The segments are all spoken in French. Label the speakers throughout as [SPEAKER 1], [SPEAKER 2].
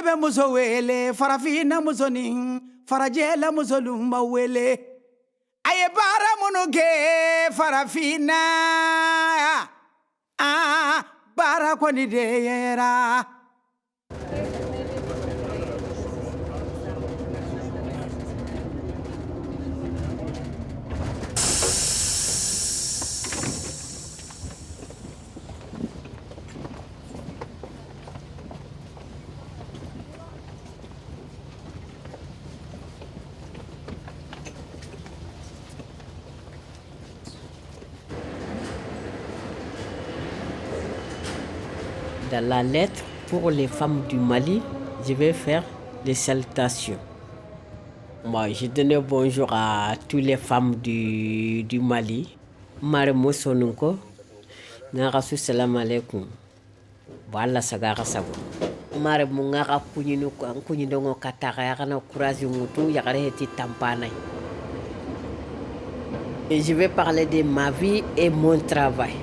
[SPEAKER 1] Nebe muso wele farafina musonin farajela musolumba wele aye bara munuge farafina bara koni deyera.
[SPEAKER 2] Dans la lettre pour les femmes du Mali, je vais faire des salutations. Moi, je donne bonjour à toutes les femmes du Mali. Mare Mosonunko, Narasu salam alaikum. Voilà sagara sago. Mare Mungara Kuninongo Katara, Yana Kurazi Mutu, Yareti Tampanay. Et je vais parler de ma vie et mon travail.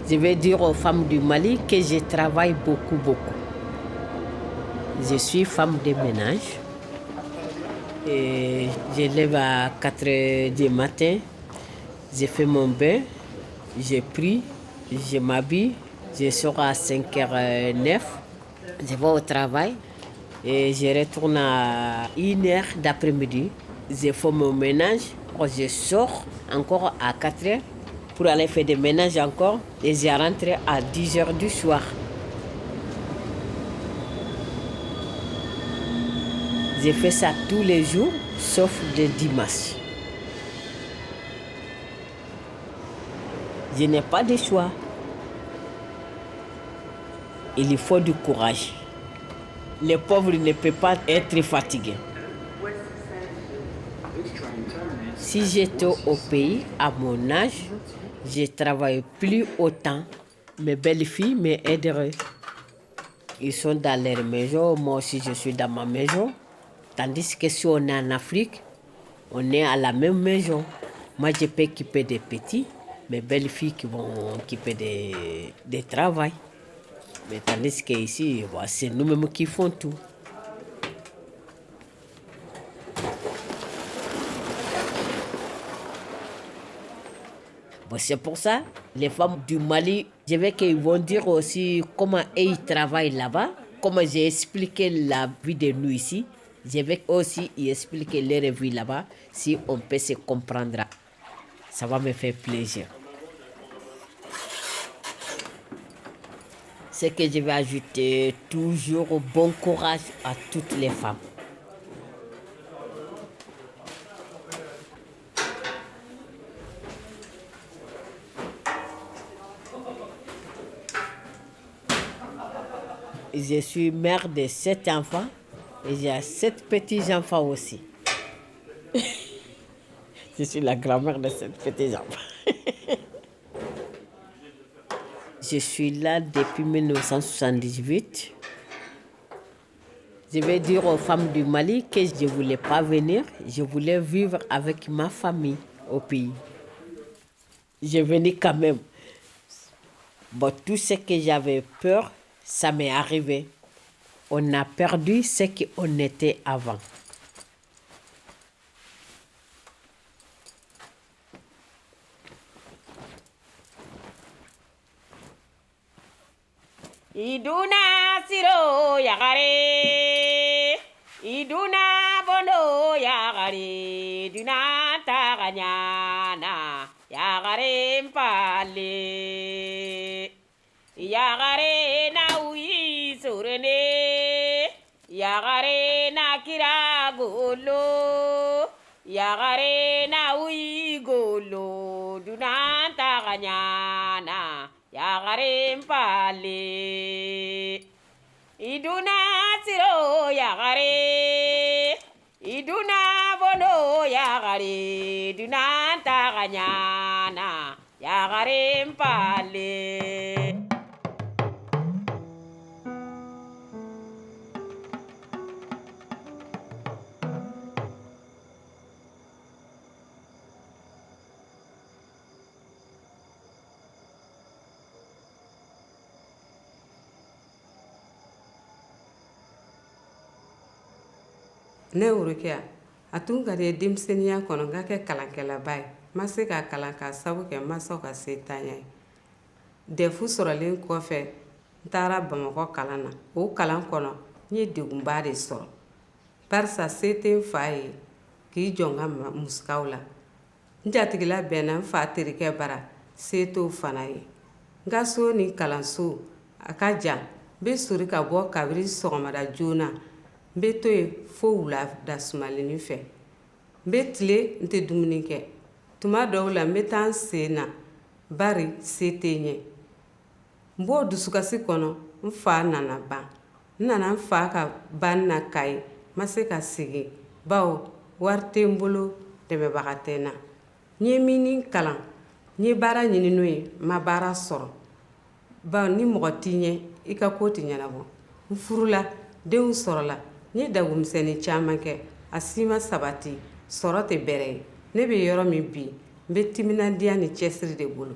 [SPEAKER 2] Je vais dire aux femmes du Mali que je travaille beaucoup. Je suis femme de ménage. Et je lève à 4 heures du matin. Je fais mon bain. Je prie. Je m'habille. Je sors à 5h09. Je vais au travail. Et je retourne à 1h d'après-midi. Je fais mon ménage. Je sors encore à 4h. Pour aller faire des ménages encore, et je rentre à 10h du soir. Je fais ça tous les jours, sauf le dimanche. Je n'ai pas de choix. Il faut du courage. Les pauvres ne peuvent pas être fatigués. Si j'étais au pays, à mon âge, je ne travaille plus autant. Mes belles filles m'aideraient. Ils sont dans leur maison, moi aussi je suis dans ma maison. Tandis que si on est en Afrique, on est à la même maison. Moi je peux occuper des petits, mes belles filles qui vont occuper des travail. Mais tandis qu'ici, c'est nous-mêmes qui font tout. C'est pour ça, les femmes du Mali, je veux qu'ils vont dire aussi comment ils travaillent là-bas, comment j'ai expliqué la vie de nous ici. Je vais aussi y expliquer leur vie là-bas, si on peut se comprendre. Ça va me faire plaisir. Ce que je vais ajouter, toujours bon courage à toutes les femmes. Je suis mère de 7 enfants et j'ai 7 petits-enfants aussi. Je suis la grand-mère de 7 petits-enfants. Je suis là depuis 1978. Je vais dire aux femmes du Mali que je ne voulais pas venir. Je voulais vivre avec ma famille au pays. Je venais quand même. Tout ce que j'avais peur, ça m'est arrivé. On a perdu ce qu'on était avant. Iduna siro yagare, iduna bondo yagare, iduna taganyana yagare mpale, yagare na uyi surene, yagare na kiragolo, yagare na uyi golo, iduna taganyana. Yagare mpale, iduna siro yagare, iduna bono yagare, iduna taganyana, yagare mpale.
[SPEAKER 3] ne Orokia a tun ka di denmisɛnniya kɔnɔ ka kɛ kalankɛlaba ye ma se ka kalan ka sabu kɛ masaw ka se tanya ye defu sɔrɔlen kɔfɛ n taara Bamakɔ kalan na o kalan kɔnɔ n ye degunba de sɔrɔ barisa se tɛ n fa ye k'i jɔ n ka musikaw la n jatigila bɛnna n fa terikɛ bara se t'o fana ye n ka so ni kalanso a ka jan n bɛ sori ka bɔ kabiri sɔgɔmada joona n bɛ to yen fo wulada sumalenni fɛ n bɛ tile n tɛ dumuni kɛ tuma dɔw la n bɛ taa n sen na bari se tɛ n ye n b'o dusukasi kɔnɔ n fa nana ban n nana n fa ka banni na Kayi ma se ka segin bawo wari tɛ n bolo dɛmɛbaga tɛ n na n ye min kalan n ye baara ɲini n'o ye n ma baara sɔrɔ bawo ni mɔgɔ t'i ɲɛ i ka ko tɛ ɲɛnabɔ n furula denw sɔrɔla n ye dagumisɛnnin caman kɛ a si ma sabati sɔrɔ tɛ bɛrɛ ye ne bɛ yɔrɔ min bi n bɛ timinandiya ni cɛsiri de bolo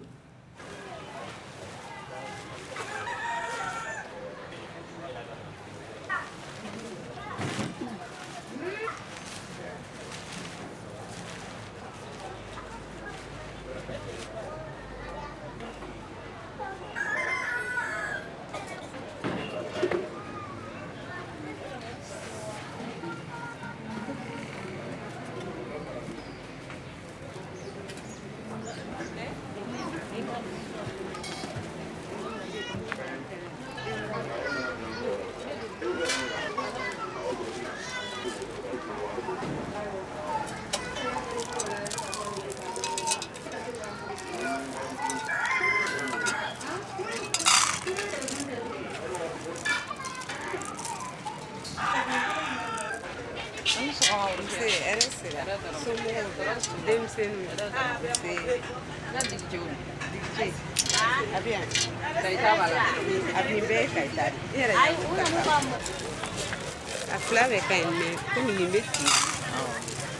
[SPEAKER 3] a fila bɛ ka ɲi mɛ komi nin bɛ ci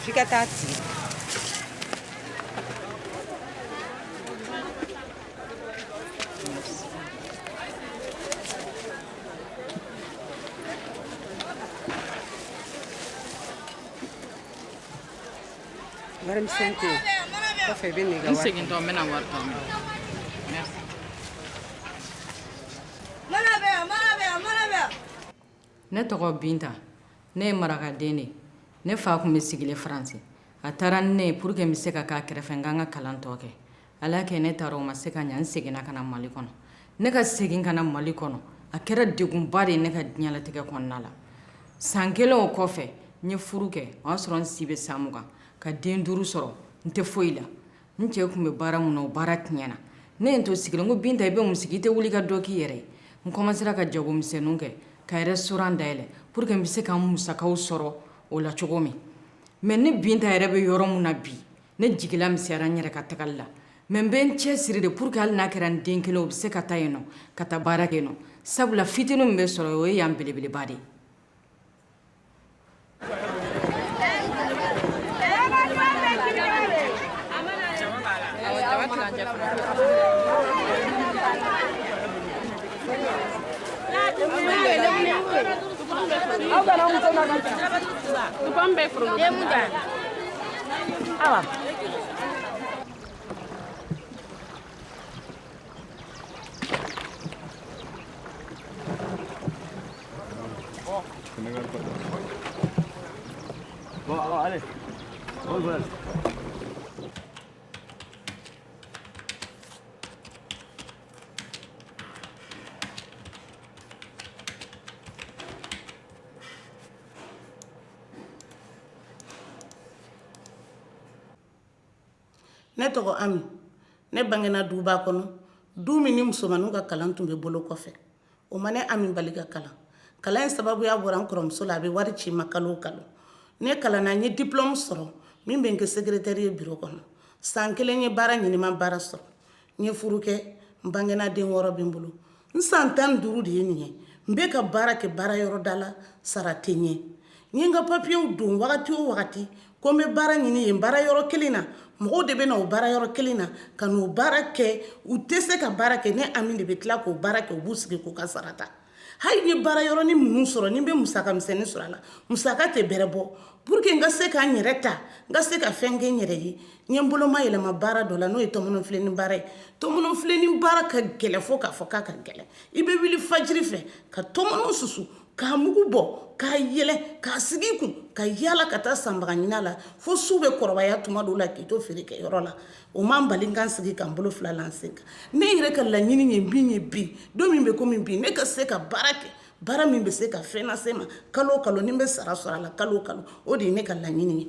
[SPEAKER 3] f'i ka taa ci warimisɛn tɛ yen kɔfɛ i bɛ n'i ka wari
[SPEAKER 4] segintɔ n bɛna wari tɔ minɛ merci
[SPEAKER 5] ne tɔgɔ Binta ne ye marakaden de ne fa tun bɛ sigilen Faransi a taara ni ne ye pour que n bɛ se ka k'a kɛrɛfɛ n ka n ka kalan tɔ kɛ ala kɛ ne taara o ma se ka ɲɛ n seginna ka na Mali kɔnɔ ne ka segin ka na Mali kɔnɔ a kɛra degunba de ye ne ka diɲɛlatigɛ kɔnɔna la san kelen o kɔfɛ n ye furu kɛ o y'a sɔrɔ n si bɛ san 20 ka den 5 sɔrɔ n tɛ foyi la n cɛ tun bɛ baara mun na o baara tiɲɛna ne ye n to sigilen n ko Binta i bɛ mun sigi i tɛ wuli ka dɔ k'i yɛrɛ ye n commencera ka jagomisɛnninw kɛ ka restaurant dayɛlɛ pour que n bɛ se ka n musakaw sɔrɔ o la cogo min mais ne Binta yɛrɛ bɛ yɔrɔ mun na bi ne jigila misɛnyara n yɛrɛ ka tagali la mais n bɛ n cɛsiri de pour que hali n'a kɛra n den kelen o bɛ se ka taa yen nɔ ka taa baara kɛ yen nɔ sabula fitinin min bɛ sɔrɔ o ye yan belebeleba de ye
[SPEAKER 6] allez, on va.
[SPEAKER 7] ne tɔgɔ Ami ne bangena duba kɔnɔ du min ni musomanninw ka kalan tun bɛ bolo kɔfɛ o ma ne Ami bali ka kalan kalan in sababuya bɔra n kɔrɔmuso la a bɛ wari ci n ma kalo o kalo ne kalanna n ye diplôme sɔrɔ min bɛ n kɛ secrétaire ye bureau kɔnɔ san 1 n ye baara ɲini n ma baara sɔrɔ n ye furu kɛ n bangena den 6 bɛ n bolo n san 15 de ye nin ye n bɛ ka baara kɛ baara yɔrɔ da la sara tɛ n ye n ye n ka papiyew don wagati o wagati ko n bɛ baara ɲini yen baara yɔrɔ kelen na mɔgɔw de bɛ na o baara yɔrɔ kelen na ka n'o baara kɛ u tɛ se ka baara kɛ ne Ami de bɛ tila k'o baara kɛ u b'u sigi k'u ka sara ta hali ni baara yɔrɔ ni minnu sɔrɔ ni bɛ musaka misɛnnin sɔrɔ a la musaka tɛ bɛrɛ bɔ pour que n ka se k'an yɛrɛ ta n ka se ka fɛn kɛ n yɛrɛ ye n ye n bolo ma yɛlɛma baara dɔ la n'o ye tɔmɔnɔfilennin baara ye tɔmɔnɔfilennin baara ka gɛlɛn fo k'a fɔ k'a ka gɛlɛn i bɛ wuli fajiri fɛ ka tɔmɔnɔ susu k'a mugu bɔ k'a yɛlɛ k'a sigi i kun ka yaala ka taa sanbaga ɲini la fo su bɛ kɔrɔbaya tuma dɔw la k'i to feere kɛyɔrɔ la o man bali n ka n sigi ka n bolo fila la n sen kan ne yɛrɛ ka laɲini ye min ye bi don min bɛ komi bi ne ka se ka baara kɛ baara min bɛ se ka fɛn lase ma kalo o kalo ni n bɛ sara sɔrɔ a la kalo o kalo o de ye ne ka laɲini ye.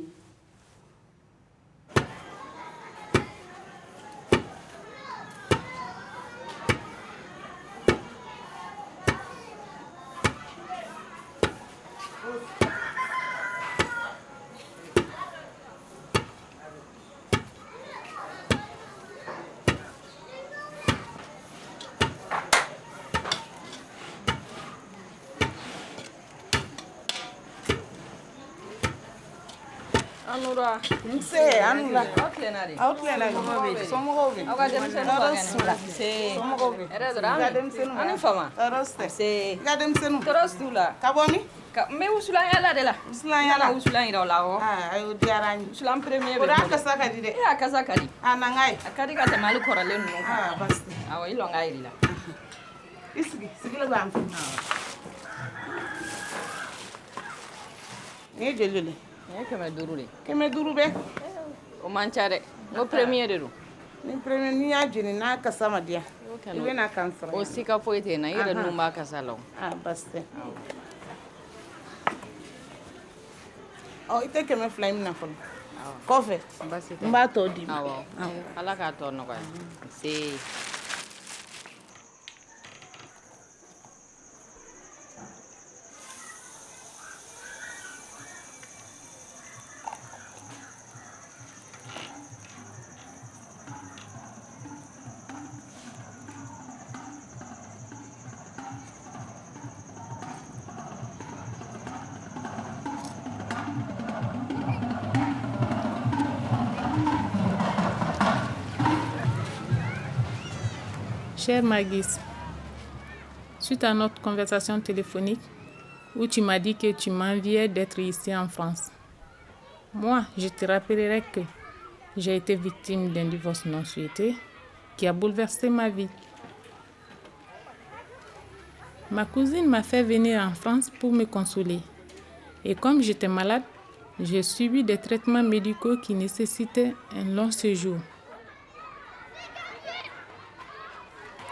[SPEAKER 5] Anura.
[SPEAKER 7] Nse, Anura. Aw tilenna de. Somɔgɔw bɛ.
[SPEAKER 5] Aw ka denmisɛnninw ka kɛnɛ. Se.
[SPEAKER 7] Somɔgɔw bɛ.
[SPEAKER 5] Hɛrɛ dɔrɔn.
[SPEAKER 7] I ka denmisɛnninw.
[SPEAKER 5] Ani fama.
[SPEAKER 7] Tɔɔrɔ tɛ.
[SPEAKER 5] Se.
[SPEAKER 7] I ka denmisɛnninw.
[SPEAKER 5] Tɔɔrɔ t'u la.
[SPEAKER 7] Ka bɔ min?
[SPEAKER 5] N bɛ wusulan yala de la.
[SPEAKER 7] Wusulan yala?
[SPEAKER 5] N bɛna wusulan yira o la awɔ.
[SPEAKER 7] Ayi, o diyara n ye.
[SPEAKER 5] Wusulan premier bɛ
[SPEAKER 7] O de
[SPEAKER 5] n
[SPEAKER 7] a
[SPEAKER 5] bolo.
[SPEAKER 7] kasa ka di dɛ.
[SPEAKER 5] A kasa ka di.
[SPEAKER 7] A na n k'a ye.
[SPEAKER 5] A ka di ka tɛmɛ hali kɔrɔlen ninnu kan.
[SPEAKER 7] Basi tɛ.
[SPEAKER 5] Awɔ i lɔn k'a yir'i la.
[SPEAKER 7] I sigi, sigilen b'an fɛ. Nin ye joli le?
[SPEAKER 5] Nin ye 500 de ye.
[SPEAKER 7] 500 bɛ?
[SPEAKER 5] O man ca dɛ. N ko premier de don.
[SPEAKER 7] Ni premier n'i y'a jeni n'a kasa ma diya i bɛ na kan sɔrɔ.
[SPEAKER 5] O sika foyi tɛ yen na i yɛrɛ nun b'a kasa la o.
[SPEAKER 7] Basi tɛ. I tɛ 200 in minɛ fɔlɔ. Kɔfɛ
[SPEAKER 5] Basi tɛ.
[SPEAKER 7] n b'a tɔ d'i ma.
[SPEAKER 5] Awɔ. Ala k'a tɔ nɔgɔya. Se.
[SPEAKER 8] Cher Magis, suite à notre conversation téléphonique où tu m'as dit que tu m'enviais d'être ici en France, moi, je te rappellerai que j'ai été victime d'un divorce non souhaité qui a bouleversé ma vie. Ma cousine m'a fait venir en France pour me consoler. Et comme j'étais malade, j'ai subi des traitements médicaux qui nécessitaient un long séjour.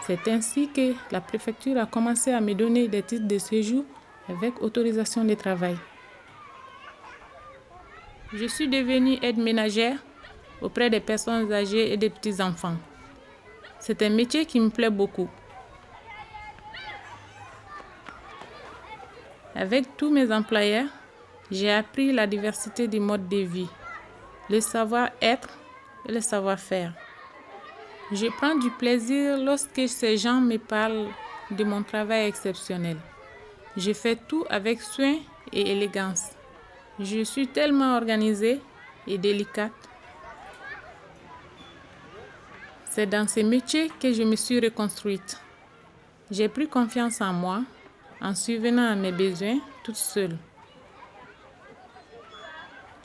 [SPEAKER 8] C'est ainsi que la préfecture a commencé à me donner des titres de séjour avec autorisation de travail. Je suis devenue aide ménagère auprès des personnes âgées et des petits-enfants. C'est un métier qui me plaît beaucoup. Avec tous mes employeurs, j'ai appris la diversité des modes de vie, le savoir-être et le savoir-faire. Je prends du plaisir lorsque ces gens me parlent de mon travail exceptionnel. Je fais tout avec soin et élégance. Je suis tellement organisée et délicate. C'est dans ce métier que je me suis reconstruite. J'ai pris confiance en moi en subvenant à mes besoins toute seule.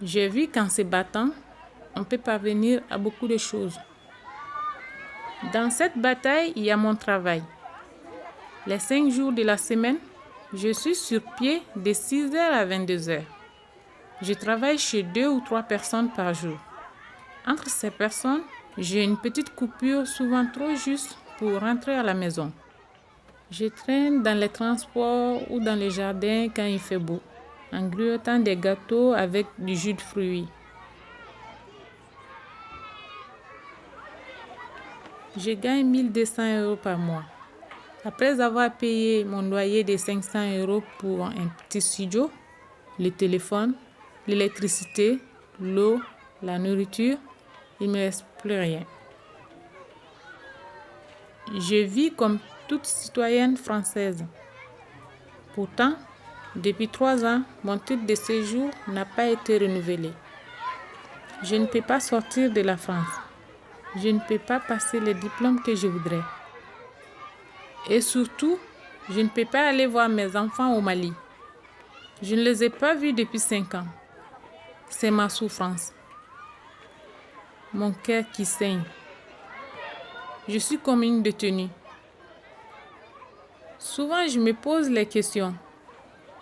[SPEAKER 8] J'ai vu qu'en se battant, on peut parvenir à beaucoup de choses. Dans cette bataille, il y a mon travail. Les 5 jours de la semaine, je suis sur pied de 6h à 22h. Je travaille chez 2 ou 3 personnes par jour. Entre ces personnes, j'ai une petite coupure souvent trop juste pour rentrer à la maison. Je traîne dans les transports ou dans les jardins quand il fait beau, en grignotant des gâteaux avec du jus de fruits. Je gagne 1200 € par mois. Après avoir payé mon loyer de 500 € pour un petit studio, le téléphone, l'électricité, l'eau, la nourriture, il ne me reste plus rien. Je vis comme toute citoyenne française. Pourtant, depuis 3 ans, mon titre de séjour n'a pas été renouvelé. Je ne peux pas sortir de la France. Je ne peux pas passer les diplômes que je voudrais. Et surtout, Je ne peux pas aller voir mes enfants au Mali. Je ne les ai pas vus depuis 5 ans. C'est ma souffrance. Mon cœur qui saigne. Je suis comme une détenue. Souvent, je me pose les questions.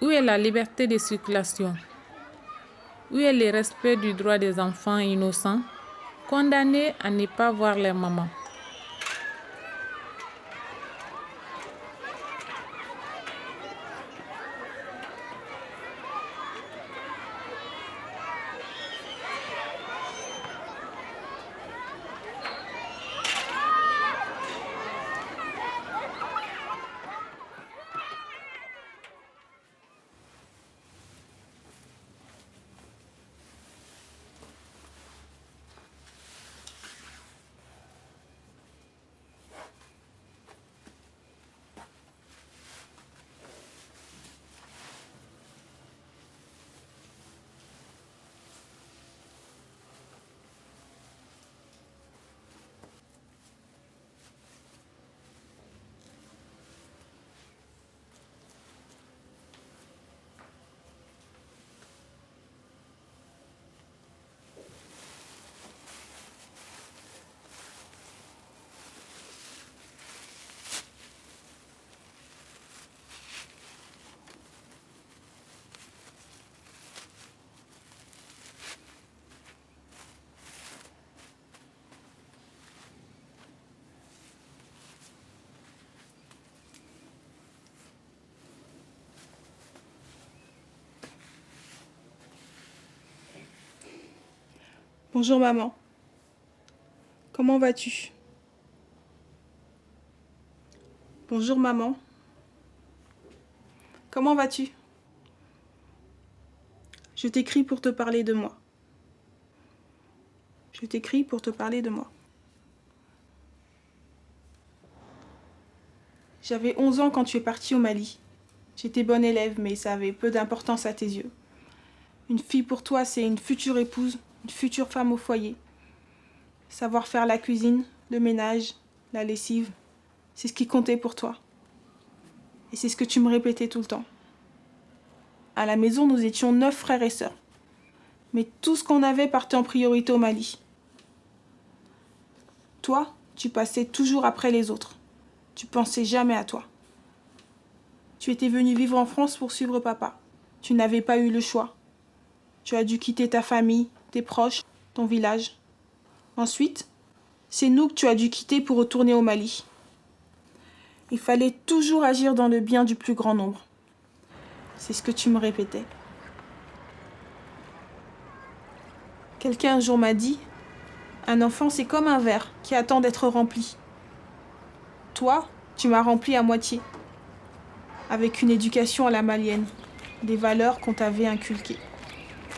[SPEAKER 8] Où est la liberté de circulation? Où est le respect du droit des enfants innocents, condamnés à ne pas voir leur maman?
[SPEAKER 9] Bonjour maman. Comment vas-tu? Bonjour maman. Comment vas-tu? Je t'écris pour te parler de moi. Je t'écris pour te parler de moi. J'avais 11 ans quand tu es partie au Mali. J'étais bonne élève, mais ça avait peu d'importance à tes yeux. Une fille pour toi, c'est une future épouse, une future femme au foyer. Savoir faire la cuisine, le ménage, la lessive, c'est ce qui comptait pour toi. Et c'est ce que tu me répétais tout le temps. À la maison, nous étions 9 frères et sœurs. Mais tout ce qu'on avait partait en priorité au Mali. Toi, tu passais toujours après les autres. Tu pensais jamais à toi. Tu étais venu vivre en France pour suivre papa. Tu n'avais pas eu le choix. Tu as dû quitter ta famille, tes proches, ton village. Ensuite, c'est nous que tu as dû quitter pour retourner au Mali. Il fallait toujours agir dans le bien du plus grand nombre. C'est ce que tu me répétais. Quelqu'un un jour m'a dit, un enfant c'est comme un verre qui attend d'être rempli. Toi, tu m'as rempli à moitié, avec une éducation à la malienne, des valeurs qu'on t'avait inculquées.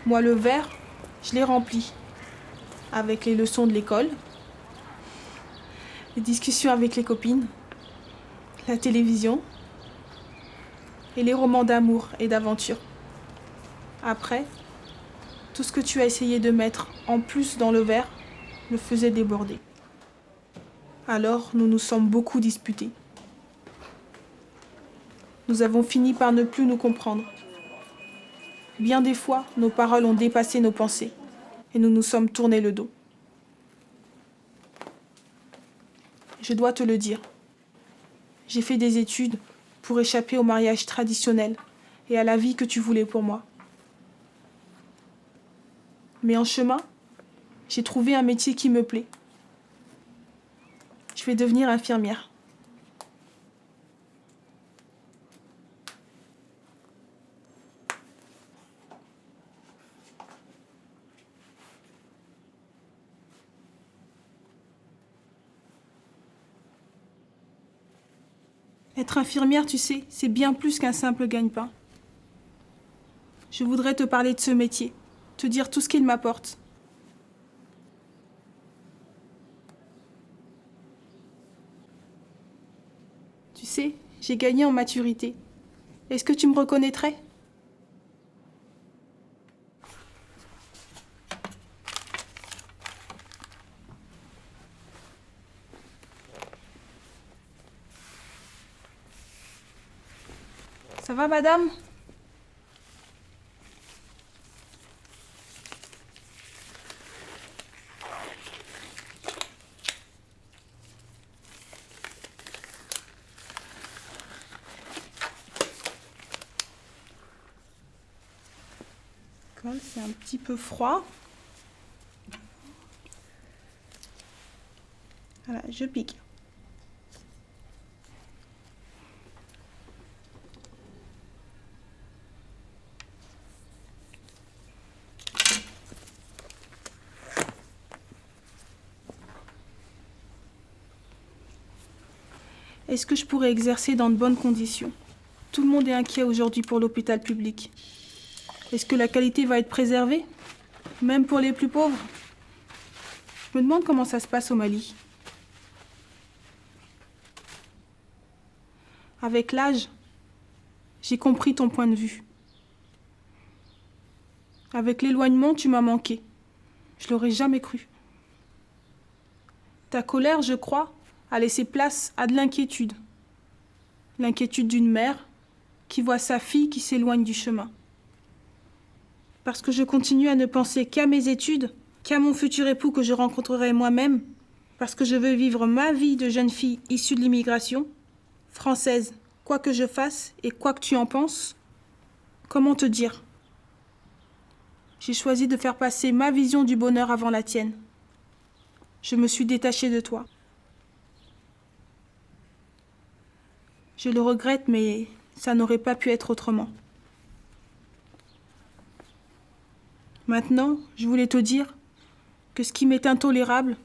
[SPEAKER 9] Moi, le verre, je l'ai rempli, avec les leçons de l'école, les discussions avec les copines, la télévision et les romans d'amour et d'aventure. Après, tout ce que tu as essayé de mettre en plus dans le verre le faisait déborder. Alors, nous nous sommes beaucoup disputés. Nous avons fini par ne plus nous comprendre. Bien des fois, nos paroles ont dépassé nos pensées et nous nous sommes tourné le dos. Je dois te le dire. J'ai fait des études pour échapper au mariage traditionnel et à la vie que tu voulais pour moi. Mais en chemin, j'ai trouvé un métier qui me plaît. Je vais devenir infirmière. Être infirmière, tu sais, c'est bien plus qu'un simple gagne-pain. Je voudrais te parler de ce métier, te dire tout ce qu'il m'apporte. Tu sais, j'ai gagné en maturité. Est-ce que tu me reconnaîtrais ? Ça va, madame? C'est un petit peu froid. Voilà, je pique. Est-ce que je pourrais exercer dans de bonnes conditions? Tout le monde est inquiet aujourd'hui pour l'hôpital public. Est-ce que la qualité va être préservée? Même pour les plus pauvres? Je me demande comment ça se passe au Mali. Avec l'âge, j'ai compris ton point de vue. Avec l'éloignement, tu m'as manqué. Je l'aurais jamais cru. Ta colère, je crois, a laissé place à de l'inquiétude. L'inquiétude d'une mère qui voit sa fille qui s'éloigne du chemin. Parce que je continue à ne penser qu'à mes études, qu'à mon futur époux que je rencontrerai moi-même, parce que je veux vivre ma vie de jeune fille issue de l'immigration, française, quoi que je fasse et quoi que tu en penses. Comment te dire? J'ai choisi de faire passer ma vision du bonheur avant la tienne. Je me suis détachée de toi. Je le regrette, mais ça n'aurait pas pu être autrement. Maintenant, je voulais te dire que ce qui m'est intolérable,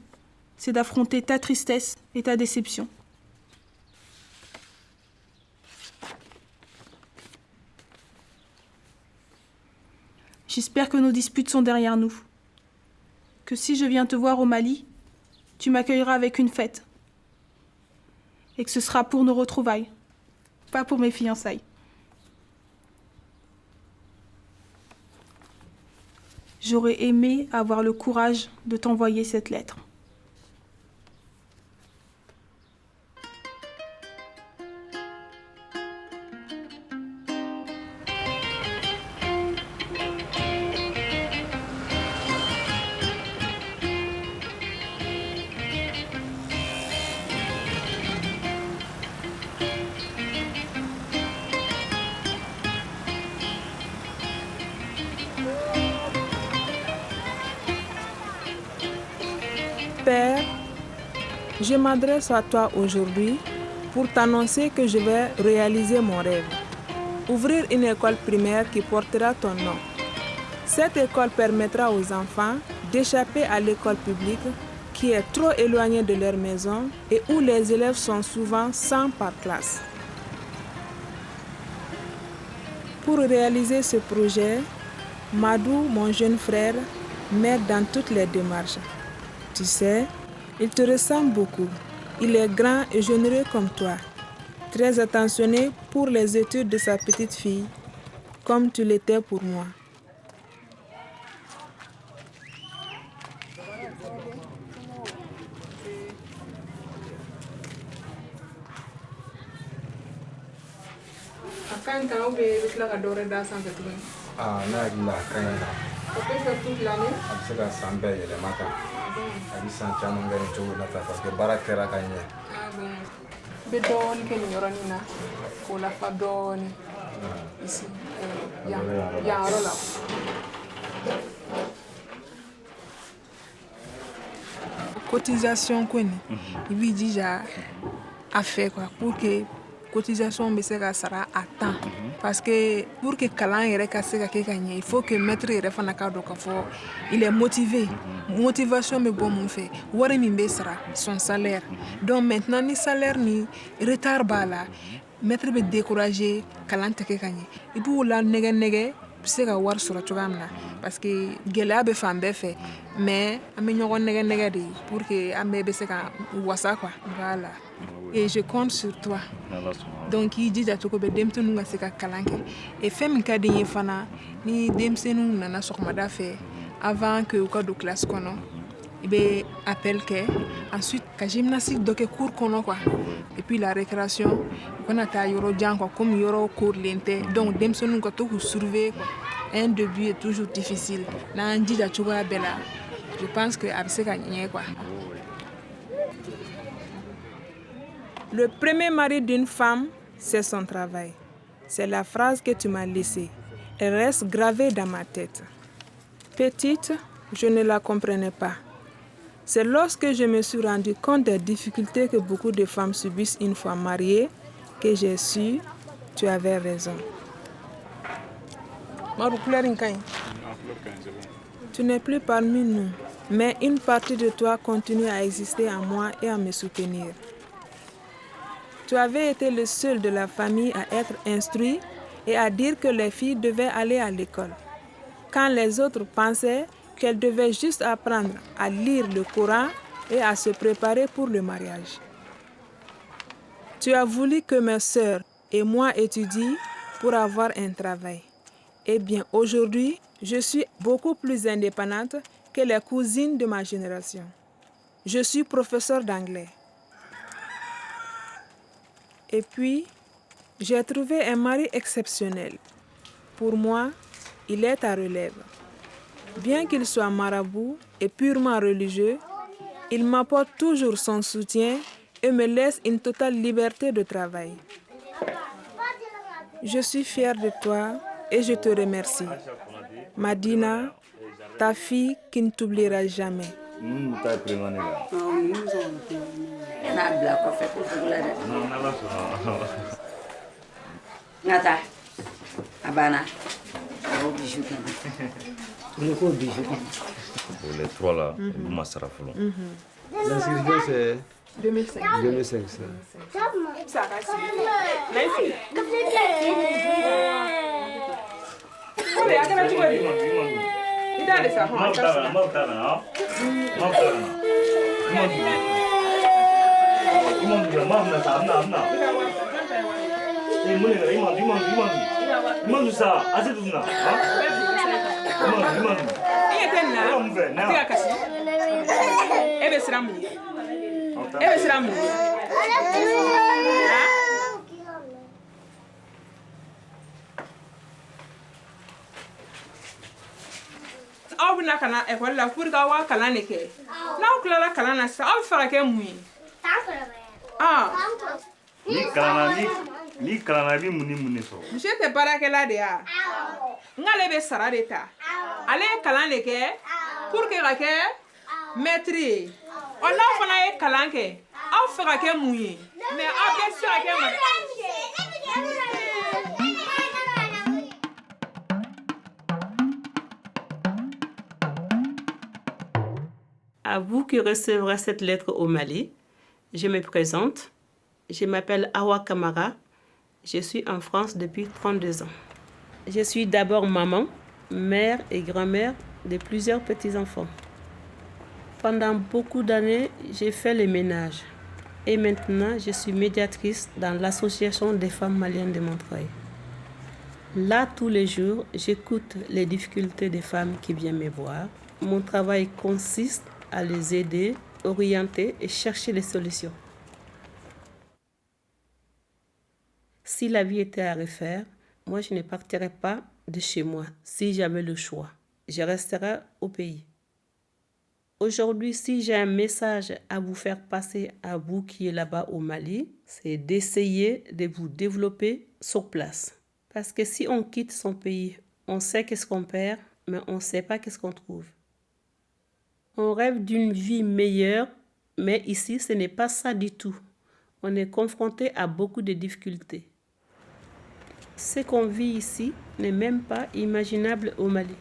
[SPEAKER 9] c'est d'affronter ta tristesse et ta déception. J'espère que nos disputes sont derrière nous. Que si je viens te voir au Mali, tu m'accueilleras avec une fête. Et que ce sera pour nos retrouvailles, pas pour mes fiançailles. J'aurais aimé avoir le courage de t'envoyer cette lettre.
[SPEAKER 10] Père, je m'adresse à toi aujourd'hui pour t'annoncer que je vais réaliser mon rêve. Ouvrir une école primaire qui portera ton nom. Cette école permettra aux enfants d'échapper à l'école publique qui est trop éloignée de leur maison et où les élèves sont souvent 100 par classe. Pour réaliser ce projet, Madou, mon jeune frère, m'aide dans toutes les démarches. Tu sais, il te ressemble beaucoup. Il est grand et généreux comme toi, très attentionné pour les études de sa petite fille, comme tu l'étais pour moi.
[SPEAKER 11] Ah, n'a peut-être toute l'année. C'est la samba et le matin. Abi san caman gani cogo na ta parce que baara kɛra ka ɲɛ.
[SPEAKER 9] Bɛ dɔɔni kɛ nin yɔrɔnin na k'o lafa dɔɔni ici yan yɔrɔ la. Cotisation ko nin i b'i jija a fɛ quoi pour que cotisation bɛ se ka sara a temps parce que pour que kalan yɛrɛ ka se ka kɛ ka ɲɛ il faut que maître yɛrɛ fana ka dɔn k'a fɔ il est motivé. Motivation bɛ bɔ mun fɛ wari min bɛ sara son salaire donc maintenant ni salaire ni retard b'a la maître bɛ décourager kalan tɛ kɛ ka ɲɛ i b'u la nɛgɛ bɛ se ka wari sɔrɔ cogoya min na parce que gɛlɛya bɛ fan bɛɛ fɛ mais an bɛ ɲɔgɔn nɛgɛ de pour que an bɛɛ bɛ se ka wasa quoi voilà. Et je compte sur toi. Donc i jija cogo bɛ denmisɛnninw ka se ka kalan kɛ et fɛn min ka di n ye fana ni denmisɛnninw nana sɔgɔmada fɛ avant que u ka don classe kɔnɔ
[SPEAKER 10] Et appel que ensuite la gymnastique donc cours kono quoi. Et puis la récréation on a ta yoro jan quoi comme yoro cours lente donc dem sonu ko to surveiller quoi. Un début est toujours difficile. Na andi da chuba bela. Je pense que abse gagner quoi. Le premier mari d'une femme, c'est son travail. C'est la phrase que tu m'as laissée. Elle reste gravée dans ma tête. Petite, je ne la comprenais pas. C'est lorsque je me suis rendu compte des difficultés que beaucoup de femmes subissent une fois mariées que j'ai su, tu avais raison. Tu n'es plus parmi nous, mais une partie de toi continue à exister en moi et à me soutenir. Tu avais été le seul de la famille à être instruit et à dire que les filles devaient aller à l'école, quand les autres pensaient qu'elles devaient juste apprendre à lire le Coran et à se préparer pour le mariage. Tu as voulu que mes sœurs et moi étudient pour avoir un travail. Eh bien, aujourd'hui, je suis beaucoup plus indépendante que les cousines de ma génération. Je suis professeure d'anglais. Et puis, j'ai trouvé un mari exceptionnel. Pour moi, il est à relève. Bien qu'il soit marabout et purement religieux, il m'apporte toujours son soutien et me laisse une totale liberté de travail. Je suis fière de toi et je te remercie. Madina, ta fille qui ne t'oubliera jamais.
[SPEAKER 6] Pour les trois là, ma sera folo.
[SPEAKER 11] L'inscription c'est
[SPEAKER 10] 2005.
[SPEAKER 11] 2005.
[SPEAKER 10] Ça va, c'est
[SPEAKER 9] aw bɛna ka na ekɔli la pour que aw ka kalan de kɛ n'aw tilala kalan na sisan aw bɛ fɛ ka kɛ mun ye
[SPEAKER 6] Ni kalanna i bɛ mun ni mun de sɔrɔ?
[SPEAKER 9] monsieur tɛ baarakɛla de ya n k'ale bɛ sara de ta ale ye kalan de kɛ pour que ka kɛ maître ye ɔ n'aw fana ye kalan kɛ aw fɛ ka kɛ mun ye mais aw bɛɛ tɛ se ka kɛ
[SPEAKER 12] À vous qui recevrez cette lettre au Mali, je me présente. Je m'appelle Awa Kamara. Je suis en France depuis 32 ans. Je suis d'abord maman, mère et grand-mère de plusieurs petits-enfants. Pendant beaucoup d'années, j'ai fait le ménage. Et maintenant, je suis médiatrice dans l'Association des femmes maliennes de Montreuil. Là, tous les jours, j'écoute les difficultés des femmes qui viennent me voir. Mon travail consiste à les aider, orienter et chercher les solutions. Si la vie était à refaire, moi je ne partirais pas de chez moi si j'avais le choix. Je resterais au pays. Aujourd'hui, si j'ai un message à vous faire passer à vous qui êtes là-bas au Mali, c'est d'essayer de vous développer sur place. Parce que si on quitte son pays, on sait qu'est-ce qu'on perd, mais on ne sait pas qu'est-ce qu'on trouve. On rêve d'une vie meilleure, mais ici, ce n'est pas ça du tout. On est confronté à beaucoup de difficultés. Ce qu'on vit ici n'est même pas imaginable au Mali.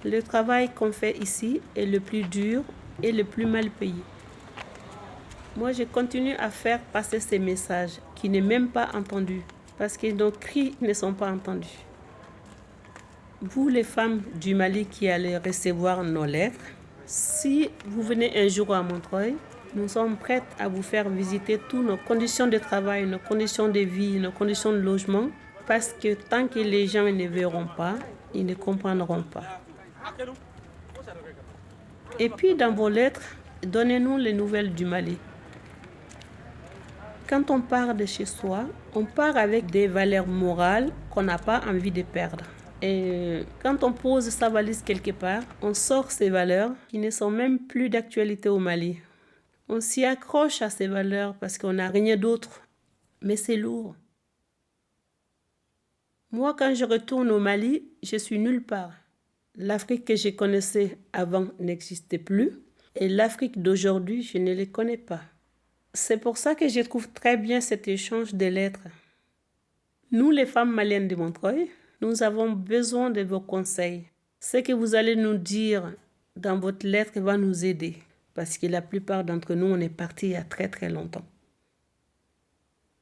[SPEAKER 12] Le travail qu'on fait ici est le plus dur et le plus mal payé. Moi, je continue à faire passer ces messages qui n'est même pas entendus, parce que nos cris ne sont pas entendus. Vous, les femmes du Mali qui allez recevoir nos lettres, si vous venez un jour à Montreuil, nous sommes prêtes à vous faire visiter toutes nos conditions de travail, nos conditions de vie, nos conditions de logement, parce que tant que les gens ne verront pas, ils ne comprendront pas. Et puis dans vos lettres, donnez-nous les nouvelles du Mali. Quand on part de chez soi, on part avec des valeurs morales qu'on n'a pas envie de perdre. Et quand on pose sa valise quelque part, on sort ces valeurs qui ne sont même plus d'actualité au Mali. On s'y accroche à ces valeurs parce qu'on n'a rien d'autre. Mais c'est lourd. Moi, quand je retourne au Mali, je suis nulle part. L'Afrique que je connaissais avant n'existait plus. Et l'Afrique d'aujourd'hui, je ne les connais pas. C'est pour ça que je trouve très bien cet échange de lettres. Nous, les femmes maliennes de Montreuil, nous avons besoin de vos conseils. Ce que vous allez nous dire dans votre lettre va nous aider. Parce que la plupart d'entre nous, on est partis il y a très très longtemps.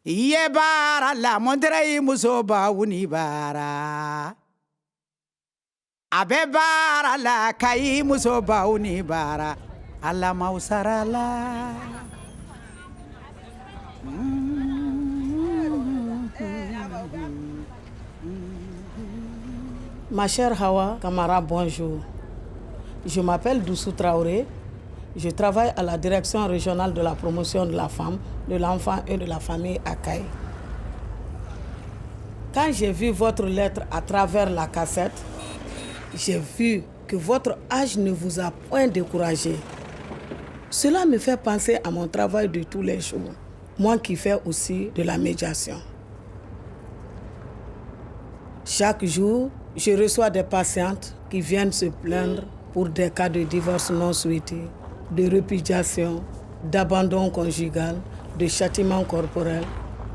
[SPEAKER 1] Yebara la Montreuil musoba unibara. Abe bara la kai musoba unibara. Allah mausarala.
[SPEAKER 7] Ma chère Hawa Kamara, bonjour. Je m'appelle Doussou Traoré. Je travaille à la direction régionale de la promotion de la femme, de l'enfant et de la famille à Caille. Quand j'ai vu votre lettre à travers la cassette, j'ai vu que votre âge ne vous a point découragé. Cela me fait penser à mon travail de tous les jours, moi qui fais aussi de la médiation. Chaque jour, je reçois des patientes qui viennent se plaindre pour des cas de divorce non souhaité, de répudiation, d'abandon conjugal, de châtiment corporel,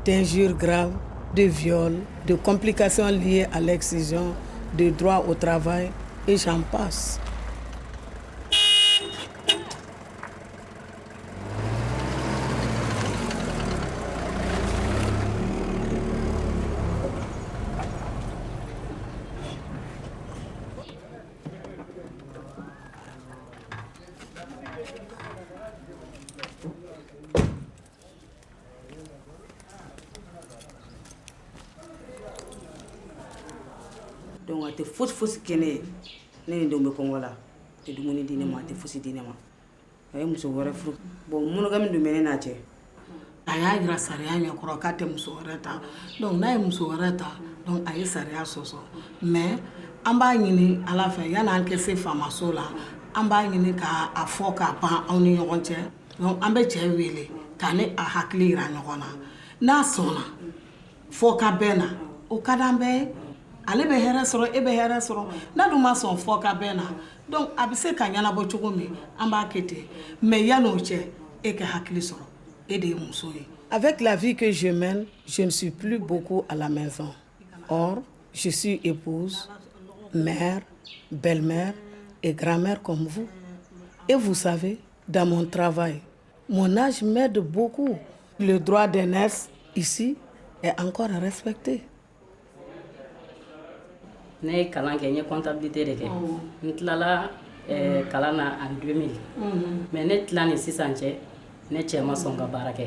[SPEAKER 7] d'injures graves, de viols, de complications liées à l'excision, de droit au travail, et j'en passe.
[SPEAKER 13] Donc a tɛ fosi kɛ ne ye ne ni denw bɛ kɔngɔ la a tɛ dumuni di ne ma a tɛ fosi di ne ma a ye muso wɛrɛ furu bon monogami dun bɛ ne n'a cɛ
[SPEAKER 7] a y'a yira sariya ɲɛkɔrɔ k'a tɛ muso wɛrɛ ta donc n'a ye muso wɛrɛ ta donc a ye sariya sɔsɔ mais an b'a ɲini ala fɛ yan'an kɛ se faamaso la an b'a ɲini k'a fɔ k'a ban aw ni ɲɔgɔn cɛ donc an bɛ cɛ wele k'a ni a hakili yira ɲɔgɔn na n'a sɔnna fɔ ka bɛn na o ka d'an bɛɛ ye ale bɛ hɛrɛ sɔrɔ e bɛ hɛrɛ sɔrɔ n'a dun ma sɔn fɔ ka bɛn na donc a bɛ se ka ɲɛnabɔ cogo min an b'a kɛ ten mais yan'o cɛ e ka hakili sɔrɔ e de ye muso ye. Avec la vie que je mène, je ne suis plus beaucoup à la maison. Or, je suis épouse, mère, belle-mère et grand-mère comme vous. Et vous savez, dans mon travail, mon âge m'aide beaucoup. Le droit d'aînesse ici est encore respecté.
[SPEAKER 5] Ne ye kalan kɛ n ye comptabilité de kɛ n tilala kalan na en 2000 mais ne tila ni sisan cɛ ne cɛ ma sɔn ka baara kɛ.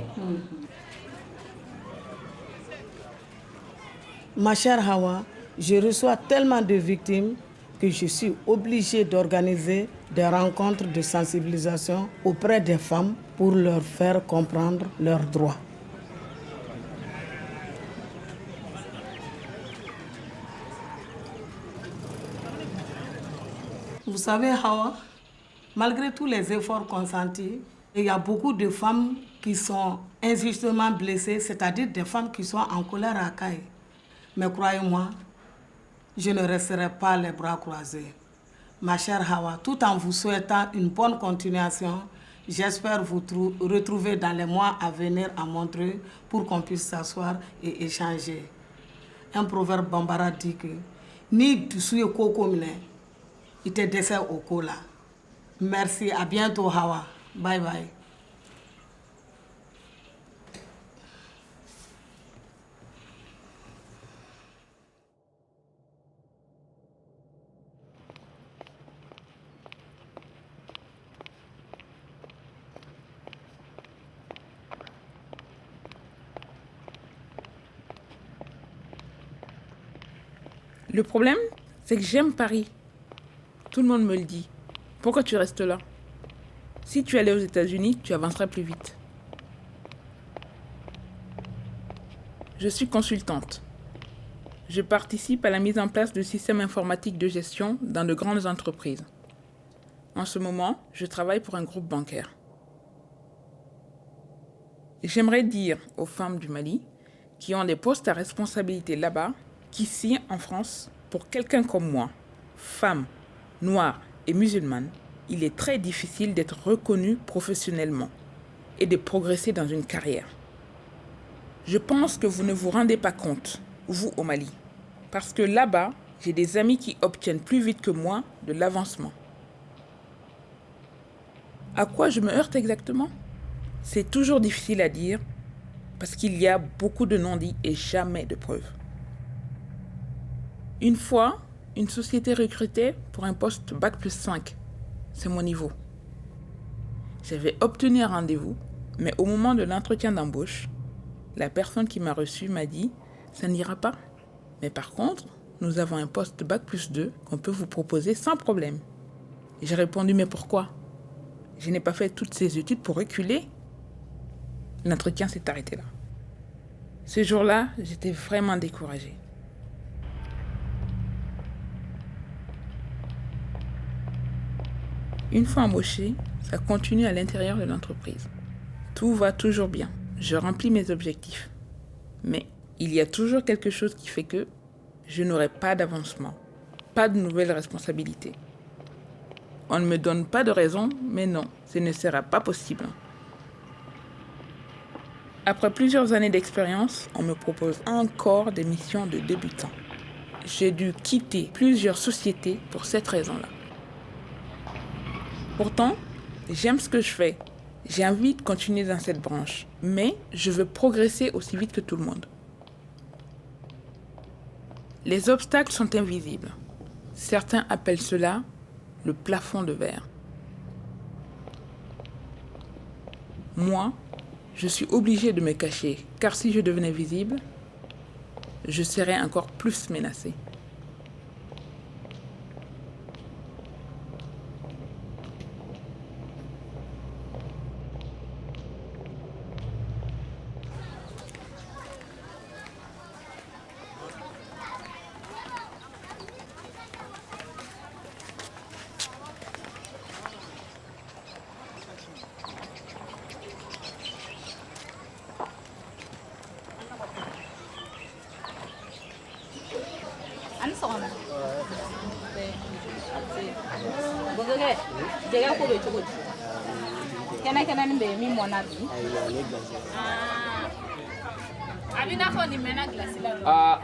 [SPEAKER 7] Ma chère Hawa, je reçois tellement de victimes que je suis obligée d'organiser des rencontres de sensibilisation auprès des femmes pour leur faire comprendre leurs droits. Vous savez, Hawa, malgré tous les efforts consentis, il y a beaucoup de femmes qui sont injustement blessées, c'est-à-dire des femmes qui sont en colère à Caille. Mais croyez-moi, je ne resterai pas les bras croisés. Ma chère Hawa, tout en vous souhaitant une bonne continuation, j'espère vous retrouver dans les mois à venir à Montreuil pour qu'on puisse s'asseoir et échanger. Un proverbe bambara dit que ni tu suis koko mine, il te dessert au cola. Merci, à bientôt Hawa. Bye bye.
[SPEAKER 8] Le problème, c'est que j'aime Paris. Tout le monde me le dit. Pourquoi tu restes là?
[SPEAKER 14] Si tu allais aux États-Unis, tu avancerais plus vite. Je suis consultante. Je participe à la mise en place de systèmes informatiques de gestion dans de grandes entreprises. En ce moment, je travaille pour un groupe bancaire. J'aimerais dire aux femmes du Mali qui ont des postes à responsabilité là-bas qu'ici, en France, pour quelqu'un comme moi, femme, noire et musulmane, il est très difficile d'être reconnue professionnellement et de progresser dans une carrière. Je pense que vous ne vous rendez pas compte, vous au Mali, parce que là-bas, j'ai des amis qui obtiennent plus vite que moi de l'avancement. À quoi je me heurte exactement ? C'est toujours difficile à dire parce qu'il y a beaucoup de non-dits et jamais de preuves. Une fois, une société recrutait pour un poste Bac+5. C'est mon niveau. J'avais obtenu un rendez-vous, mais au moment de l'entretien d'embauche, la personne qui m'a reçu m'a dit « Ça n'ira pas. Mais par contre, nous avons un poste Bac+2 qu'on peut vous proposer sans problème. » J'ai répondu « Mais pourquoi ? Je n'ai pas fait toutes ces études pour reculer. » L'entretien s'est arrêté là. Ce jour-là, j'étais vraiment découragée. Une fois embauchée, ça continue à l'intérieur de l'entreprise. Tout va toujours bien. Je remplis mes objectifs. Mais il y a toujours quelque chose qui fait que je n'aurai pas d'avancement, pas de nouvelles responsabilités. On ne me donne pas de raison, mais non, ce ne sera pas possible. Après plusieurs années d'expérience, on me propose encore des missions de débutant. J'ai dû quitter plusieurs sociétés pour cette raison-là. Pourtant, j'aime ce que je fais. J'ai envie de continuer dans cette branche, mais je veux progresser aussi vite que tout le monde. Les obstacles sont invisibles. Certains appellent cela le plafond de verre. Moi, je suis obligée de me cacher, car si je devenais visible, je serais encore plus menacée.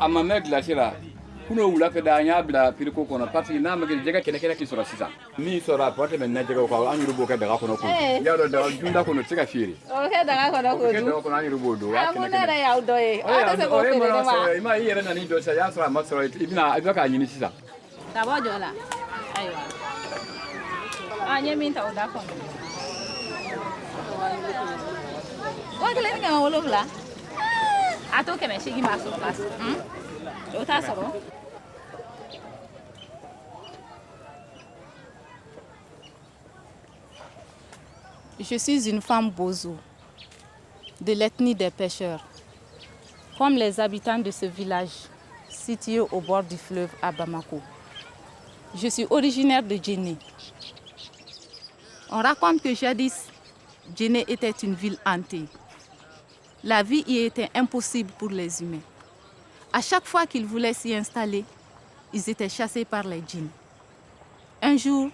[SPEAKER 15] A ma mɛn gilasi la kuno wula fɛ da an y'a bila piriko kɔnɔ parce que n'a ma kɛ jɛgɛ kɛnɛkɛnɛ k'i sɔrɔ sisan min sɔrɔ a tɔ tɛmɛ na jɛgɛw kan an yɛrɛ b'o kɛ daga kɔnɔ ko i y'a dɔn daga dunda kɔnɔ o tɛ se ka feere
[SPEAKER 16] o kɛ daga kɔnɔ k'o dun
[SPEAKER 15] daga kɔnɔ an yɛrɛ b'o dun
[SPEAKER 16] a mun ne yɛrɛ y'aw dɔ ye aw tɛ se k'o feere ne ma
[SPEAKER 15] i ma i yɛrɛ nana i jɔ sisan i y'a sɔrɔ a ma sɔrɔ i bɛ k'a ɲini sisan
[SPEAKER 16] ka bɔ jɔ la ayiwa a n ye min ta o da kɔnɔ 1,7 a to 800 b'a sɔrɔ b'a sɔrɔ o t'a sɔrɔ. Je suis une femme bozo, de l'ethnie des pêcheurs. Comme les habitants de ce village, situé au bord du fleuve à Bamako. Je suis originaire de Djenné. On raconte que jadis, Djenné était une ville hantée. La vie y était impossible pour les humains. À chaque fois qu'ils voulaient s'y installer, ils étaient chassés par les djinns. Un jour,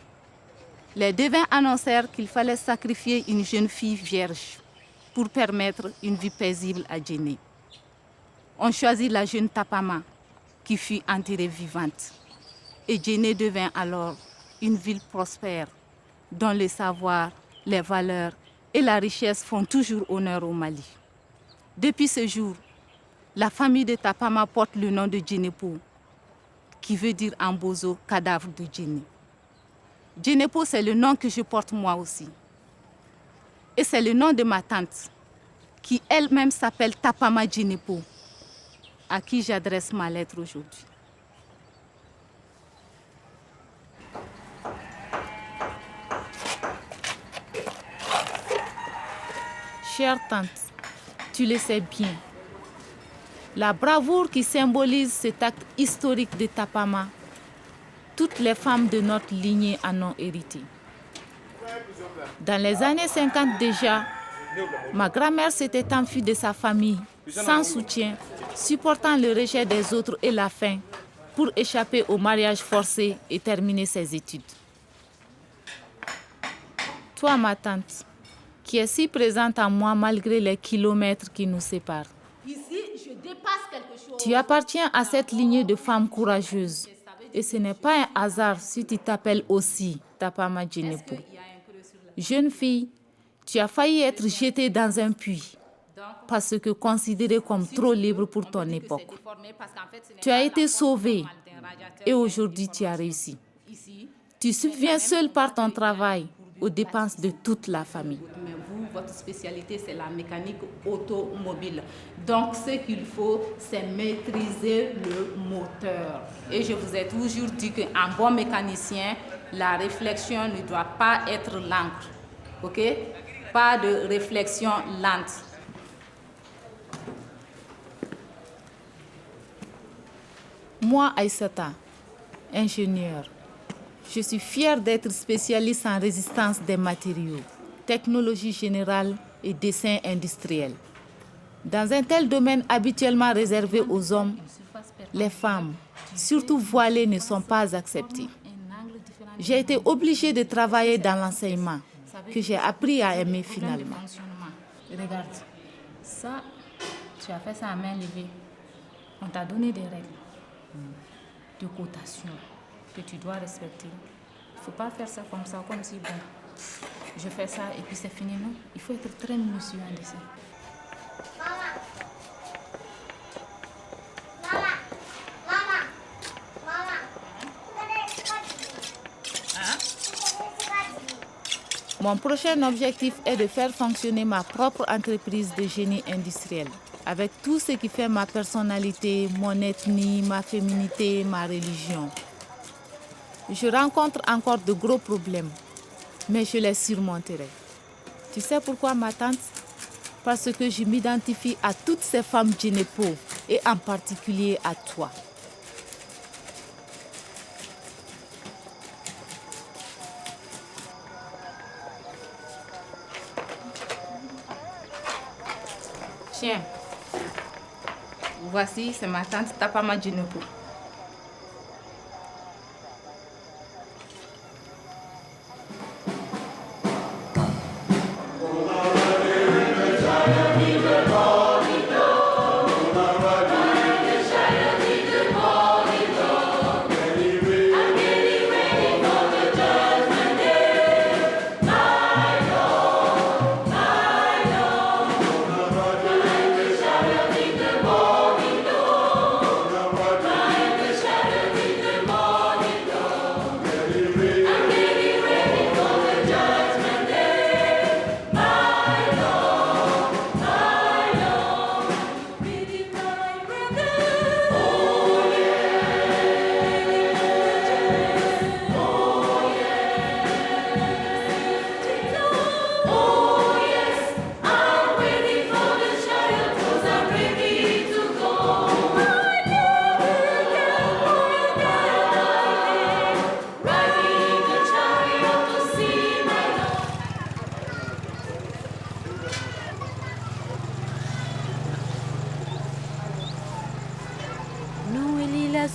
[SPEAKER 16] les devins annoncèrent qu'il fallait sacrifier une jeune fille vierge pour permettre une vie paisible à Djenné. On choisit la jeune Tapama qui fut enterrée vivante. Et Djenné devint alors une ville prospère dont le savoir, les valeurs et la richesse font toujours honneur au Mali. Depuis ce jour, la famille de Tapama porte le nom de Djenépo, qui veut dire en bozo cadavre de Djenné. Djenépo, c'est le nom que je porte moi aussi. Et c'est le nom de ma tante, qui elle-même s'appelle Tapama Djenépo, à qui j'adresse ma lettre aujourd'hui. chère tante, tu le sais bien. La bravoure qui symbolise cet acte historique de Tapama, toutes les femmes de notre lignée en ont hérité. Dans les années 50 déjà, ma grand-mère s'était enfuie de sa famille, sans soutien, supportant le rejet des autres et la faim, pour échapper au mariage forcé et terminer ses études. Toi, ma tante, qui est si présente en moi malgré les kilomètres qui nous séparent. Tu appartiens à cette lignée de femmes courageuses. Et ce n'est pas un hasard si tu t'appelles aussi Tapama Djinepo. Jeune fille, tu as failli être jetée dans un puits parce que considérée comme trop libre pour ton époque. Tu as été sauvée et aujourd'hui tu as réussi. Tu subviens seule par ton travail aux dépenses de toute la famille.
[SPEAKER 17] Mais vous, votre spécialité, c'est la mécanique automobile. Donc, ce qu'il faut, c'est maîtriser le moteur. Et je vous ai toujours dit qu'un bon mécanicien, la réflexion ne doit pas être lente. OK? Pas de réflexion lente.
[SPEAKER 16] Moi, Aïssata, ingénieure, je suis fière d'être spécialiste en résistance des matériaux, technologie générale et dessin industriel. Dans un tel domaine habituellement réservé aux hommes, les femmes, surtout voilées, ne sont pas acceptées. J'ai été obligée de travailler dans l'enseignement, que j'ai appris à aimer finalement.
[SPEAKER 17] Regarde, ça, tu as fait ça à main levée. On t'a donné des règles de cotation que tu dois respecter. Il ne faut pas faire ça comme ça, comme si, bon, je fais ça et puis c'est fini, non. Il faut être très minutieux en dessin. Mon prochain objectif est de faire fonctionner ma propre entreprise de génie industriel, avec tout ce qui fait ma personnalité, mon ethnie, ma féminité, ma religion. Je rencontre encore de gros problèmes, mais je les surmonterai. Tu sais pourquoi, ma tante? Parce que je m'identifie à toutes ces femmes Djinepo et en particulier à toi. Tiens, voici, c'est ma tante Tapama Djinepo.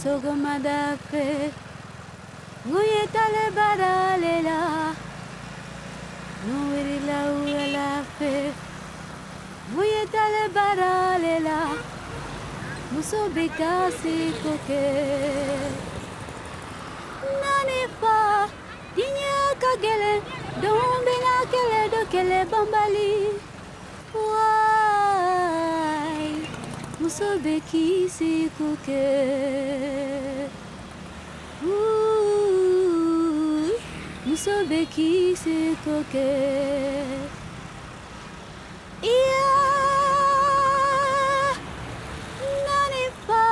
[SPEAKER 18] Sogomadafe Nguyetale badalela Nuirila uelafe Nguyetale badalela Musobika sikoke Nanifa Dinya kagele Dombena kele dokele bambali Why Musobeki sikoke Musobeki sikoke Iya Nanifa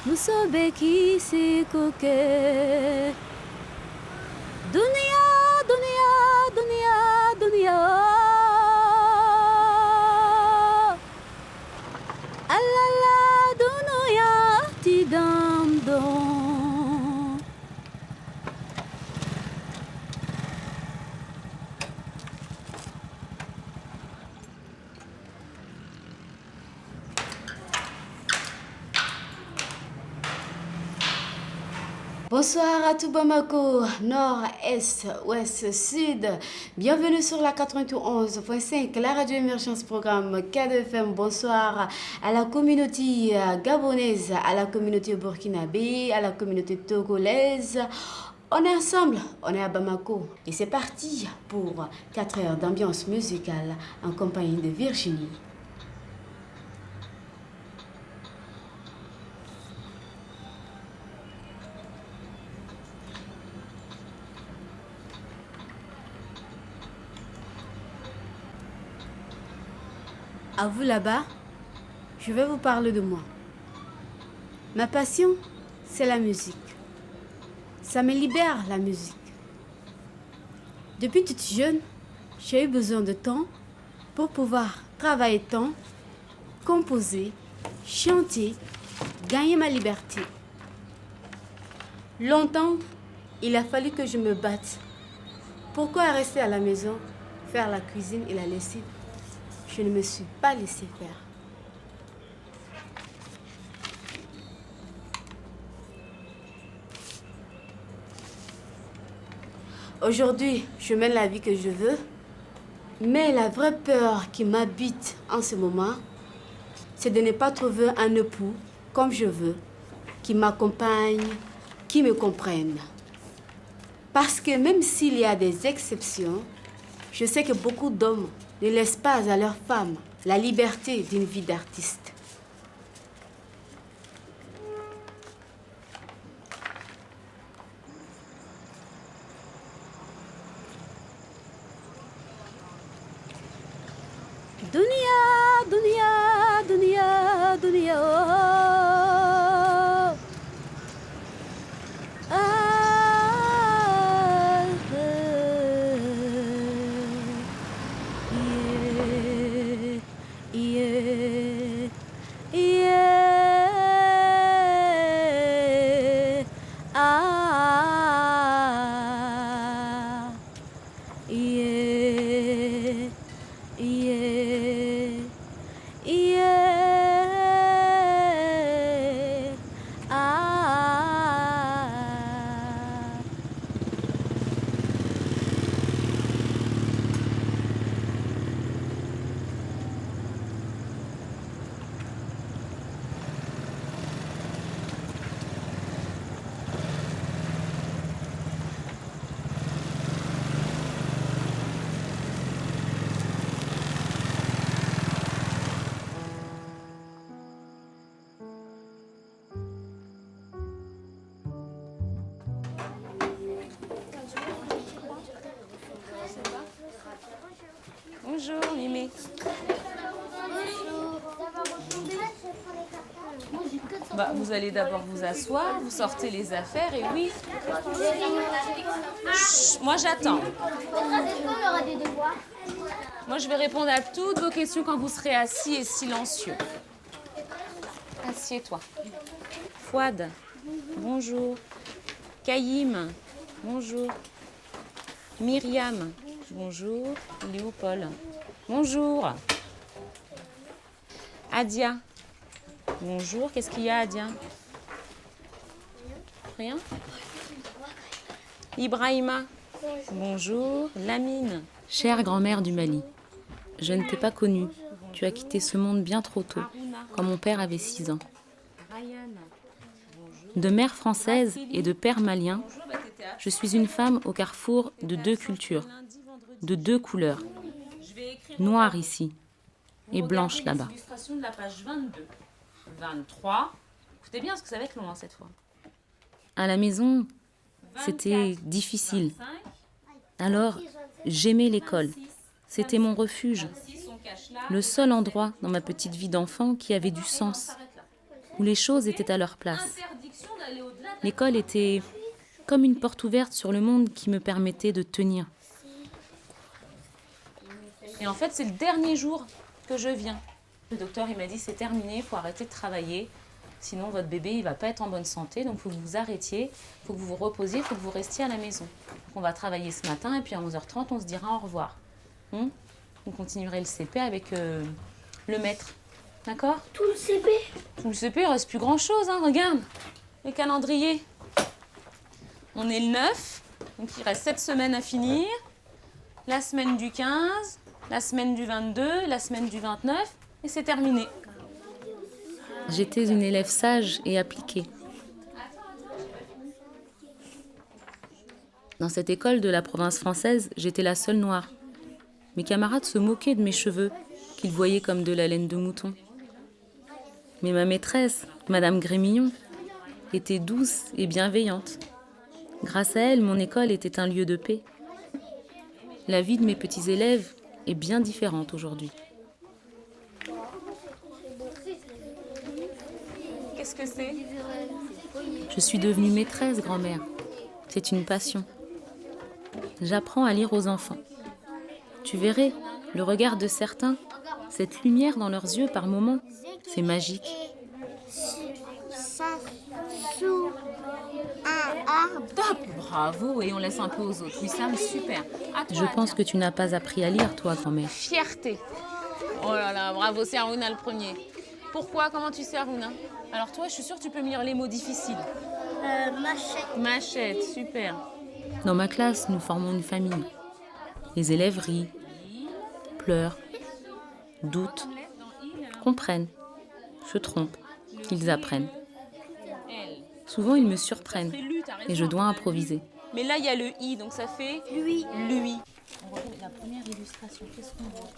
[SPEAKER 18] Musobeki sikoke Dunia, dunia, dunia, dunia
[SPEAKER 19] Bonsoir à tout Bamako, nord, est, ouest, sud. Bienvenue sur la 91.5, la radio émergence programme KDFM. Bonsoir à la communauté gabonaise, à la communauté burkinabé, à la communauté togolaise. On est ensemble, on est à Bamako. Et c'est parti pour 4 heures d'ambiance musicale en compagnie de Virginie. À vous là-bas, je vais vous parler de moi. Ma passion, c'est la musique. Ça me libère, la musique. Depuis toute jeune, j'ai eu besoin de temps pour pouvoir travailler tant, composer, chanter, gagner ma liberté. Longtemps, il a fallu que je me batte. Pourquoi rester à la maison, faire la cuisine et la lessive? Je ne me suis pas laissé faire. Aujourd'hui, je mène la vie que je veux, mais la vraie peur qui m'habite en ce moment, c'est de ne pas trouver un époux comme je veux, qui m'accompagne, qui me comprenne. Parce que même s'il y a des exceptions, je sais que beaucoup d'hommes ne laissent pas à leur femme la liberté d'une vie d'artiste. Dunia, dunia, dunia, dunia, oh.
[SPEAKER 20] Bonjour, Mimi. Bah, vous allez d'abord vous asseoir, vous sortez les affaires et oui. Chut, moi j'attends. Moi je vais répondre à toutes vos questions quand vous serez assis et silencieux. Assieds-toi. Fouad, bonjour. Kaïm, bonjour. Myriam, bonjour. Léopold, bonjour. Adia, bonjour. Qu'est-ce qu'il y a, Adia? Rien? Ibrahima, bonjour. Lamine.
[SPEAKER 21] Chère grand-mère du Mali, je ne t'ai pas connue. Tu as quitté ce monde bien trop tôt, quand mon père avait 6 ans. De mère française et de père malien, je suis une femme au carrefour de 2 cultures, de 2 couleurs. Noire ici et blanche là-bas.
[SPEAKER 20] Illustration de la page 22. 23. Écoutez bien parce que ça va être long cette fois.
[SPEAKER 21] À la maison, c'était difficile. Alors, j'aimais l'école. C'était mon refuge. Le seul endroit dans ma petite vie d'enfant qui avait du sens, où les choses étaient à leur place. L'école était comme une porte ouverte sur le monde qui me permettait de tenir.
[SPEAKER 20] Et en fait, c'est le dernier jour que je viens. Le docteur, il m'a dit, c'est terminé, il faut arrêter de travailler. Sinon, votre bébé, il ne va pas être en bonne santé. Donc, il faut que vous vous arrêtiez, il faut que vous vous reposiez, il faut que vous restiez à la maison. Donc, on va travailler ce matin et puis à 11h30, on se dira au revoir. Vous continuerez le CP avec le maître. D'accord?
[SPEAKER 18] Tout le CP?
[SPEAKER 20] Tout le CP, il ne reste plus grand-chose, hein, regarde. Le calendrier. On est le 9, donc il reste 7 semaines à finir. La semaine du 15, la semaine du 22, la semaine du 29, et c'est terminé.
[SPEAKER 21] J'étais une élève sage et appliquée. Dans cette école de la province française, j'étais la seule noire. Mes camarades se moquaient de mes cheveux, qu'ils voyaient comme de la laine de mouton. Mais ma maîtresse, Madame Grémillon, était douce et bienveillante. Grâce à elle, mon école était un lieu de paix. La vie de mes petits élèves est bien différente aujourd'hui.
[SPEAKER 20] Qu'est-ce que c'est?
[SPEAKER 21] Je suis devenue maîtresse, grand-mère. C'est une passion. J'apprends à lire aux enfants. Tu verrais, le regard de certains, cette lumière dans leurs yeux par moments, c'est magique.
[SPEAKER 20] Top, bravo, et on laisse un peu aux autres. Wissam, super.
[SPEAKER 21] Je pense que tu n'as pas appris à lire, toi, grand-mère.
[SPEAKER 20] Fierté. Oh là là, bravo, c'est Harouna le premier. Pourquoi? Comment tu sais, Harouna? Alors toi, je suis sûre que tu peux me lire les mots difficiles.
[SPEAKER 2] Machette.
[SPEAKER 20] Machette, super.
[SPEAKER 21] Dans ma classe, nous formons une famille. Les élèves rient, pleurent, doutent, comprennent, se trompent, ils apprennent. Souvent, ils me surprennent et je dois improviser.
[SPEAKER 20] Mais là, il y a le i, donc ça fait lui. Lui. On regarde la première illustration. Qu'est-ce qu'on voit?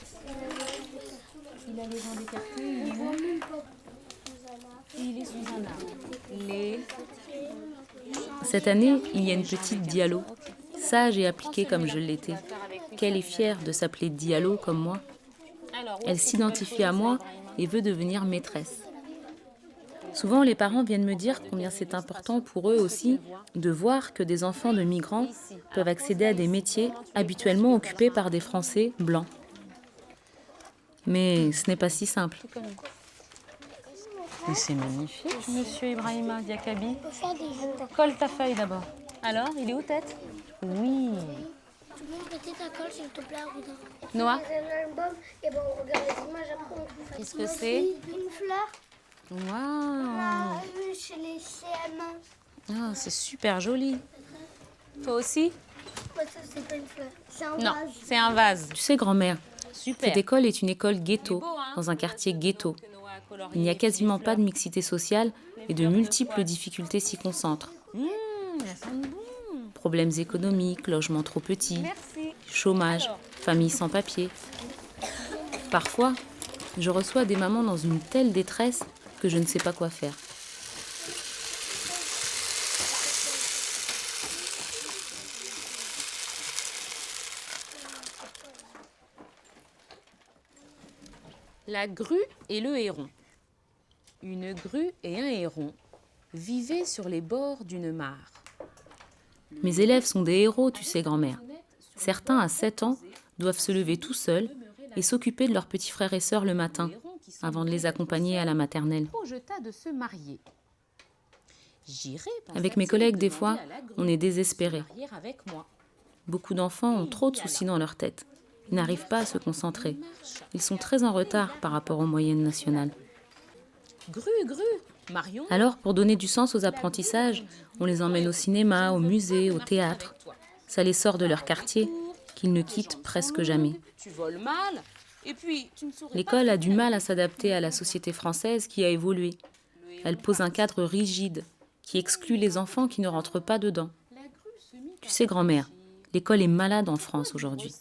[SPEAKER 20] Il a les jambes écartées, il est où? Il est sous un arbre. Les...
[SPEAKER 21] Cette année, il y a une petite Diallo, sage et appliquée comme je l'étais. Qu'elle est fière de s'appeler Diallo comme moi. Elle s'identifie à moi et veut devenir maîtresse. Souvent, les parents viennent me dire combien c'est important pour eux aussi de voir que des enfants de migrants peuvent accéder à des métiers habituellement occupés par des Français blancs. Mais ce n'est pas si simple.
[SPEAKER 20] Mais c'est magnifique, monsieur Ibrahima Diakabi. Colle ta feuille d'abord. Alors, il est où tête? Oui.
[SPEAKER 2] Tu peux me prêter ta colle, s'il te plaît, Aruna?
[SPEAKER 20] Noah?
[SPEAKER 2] Et bon, on regarde les images après.
[SPEAKER 20] Qu'est-ce que c'est?
[SPEAKER 2] Une fleur.
[SPEAKER 21] Waouh!
[SPEAKER 2] On l'a vue chez les CM1.
[SPEAKER 20] Ah, c'est super joli. Toi aussi?
[SPEAKER 2] Ouais, ça, c'est pas une fleur. C'est un
[SPEAKER 20] Non,
[SPEAKER 2] vase.
[SPEAKER 20] c'est un vase.
[SPEAKER 21] Tu sais, grand-mère,
[SPEAKER 20] Super.
[SPEAKER 21] cette école est une école ghetto, dans un quartier ghetto. Il n'y a quasiment pas de mixité sociale et de multiples difficultés s'y concentrent.
[SPEAKER 20] Elles sont bonnes.
[SPEAKER 21] Problèmes économiques, logements trop petits,
[SPEAKER 20] Merci.
[SPEAKER 21] chômage, famille sans papier. Parfois, je reçois des mamans dans une telle détresse que je ne sais pas quoi faire.
[SPEAKER 20] La grue et le héron. Une grue et un héron vivaient sur les bords d'une mare.
[SPEAKER 21] Mes élèves sont des héros, tu sais, grand-mère. Certains, à 7 ans, doivent se lever tout seuls et s'occuper de leurs petits frères et sœurs le matin, avant de les accompagner à la maternelle.
[SPEAKER 20] Projeta de se marier.
[SPEAKER 21] Avec mes collègues, des fois, on est désespérés.
[SPEAKER 20] Avec moi.
[SPEAKER 21] Beaucoup d'enfants ont trop de soucis dans leur tête. Ils n'arrivent pas à se concentrer. Ils sont très en retard par rapport aux moyennes nationales.
[SPEAKER 20] Grue, Marion.
[SPEAKER 21] Alors, pour donner du sens aux apprentissages, on les emmène au cinéma, au musée, au théâtre. Ça les sort de leur quartier, qu'ils ne quittent presque jamais.
[SPEAKER 20] Tu voles mal. Et puis, tu ne souris pas.
[SPEAKER 21] L'école a du mal à s'adapter à la société française qui a évolué. Elle pose un cadre rigide qui exclut les enfants qui ne rentrent pas dedans. Tu sais, grand-mère, l'école est malade en France aujourd'hui.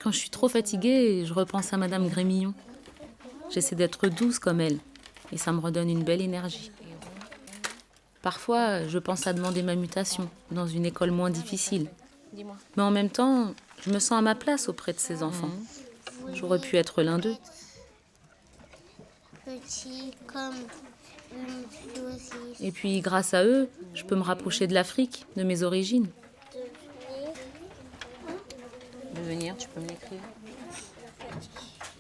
[SPEAKER 21] Quand je suis trop fatiguée, je repense à Madame Grémillon. J'essaie d'être douce comme elle, et ça me redonne une belle énergie. Parfois, je pense à demander ma mutation dans une école moins difficile. Mais en même temps, je me sens à ma place auprès de ces enfants. J'aurais pu être l'un d'eux.
[SPEAKER 2] Petit comme une fille aussi.
[SPEAKER 21] Et puis, grâce à eux, je peux me rapprocher de l'Afrique, de mes origines.
[SPEAKER 20] Devenir, tu peux me l'écrire.